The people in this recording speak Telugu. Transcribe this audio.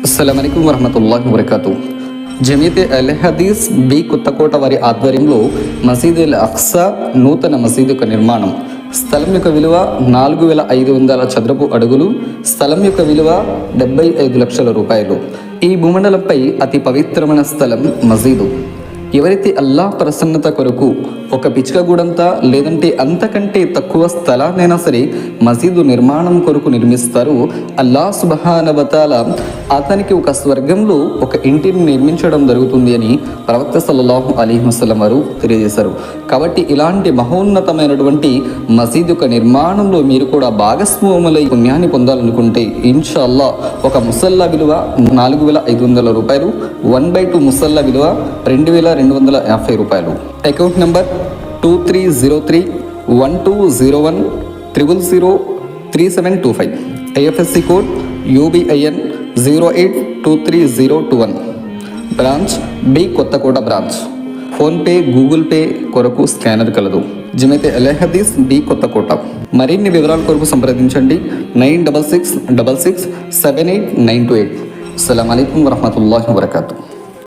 అస్సలాముఅలైకుం వరహమతుల్లాహి వబరకాతు. జమీయతే అల్ హదీస్ బి కొత్తకోట వారి ఆధ్వర్యంలో మసీద్ అల్ అక్సా నూతన మసీదు యొక్క నిర్మాణం. స్థలం యొక్క విలువ 4500 చదరపు అడుగులు. స్థలం యొక్క విలువ 75 లక్షల రూపాయలు. ఈ భూమండలంపై అతి పవిత్రమైన స్థలం మసీదు. ఎవరైతే అల్లాహ్ ప్రసన్నత కొరకు ఒక పిచ్కగూడంతా లేదంటే అంతకంటే తక్కువ స్థలాన్నైనా సరే మసీదు నిర్మాణం కొరకు నిర్మిస్తారో అల్లాహ్ సుబ్హానహు వ తఆలా అతనికి ఒక స్వర్గంలో ఒక ఇంటిని నిర్మించడం జరుగుతుంది అని ప్రవక్త సల్లల్లాహు అలైహి వసల్లం వారు తెలియజేశారు. కాబట్టి ఇలాంటి మహోన్నతమైనటువంటి మసీదు యొక్క నిర్మాణంలో మీరు కూడా భాగస్వాములై పుణ్యాన్ని పొందాలనుకుంటే ఇన్షాల్లా ఒక ముసల్లా విలువ 4500 రూపాయలు, 1/2 ముసల్లా విలువ 2250 రూపాయలు. Account number 23031201003725. IFSC code UBIN 0823021. Branch B Kothakota branch. PhonePe, Google Pay కొరకు స్కానర్ కలదు. జమీయతే అల్ హదీస్ బి కొత్తకోట. మరిన్ని వివరాల కొరకు సంప్రదించండి 9666678928. అస్సలాము అలైకుం వరహమతుల్లాహి వబరకాతు.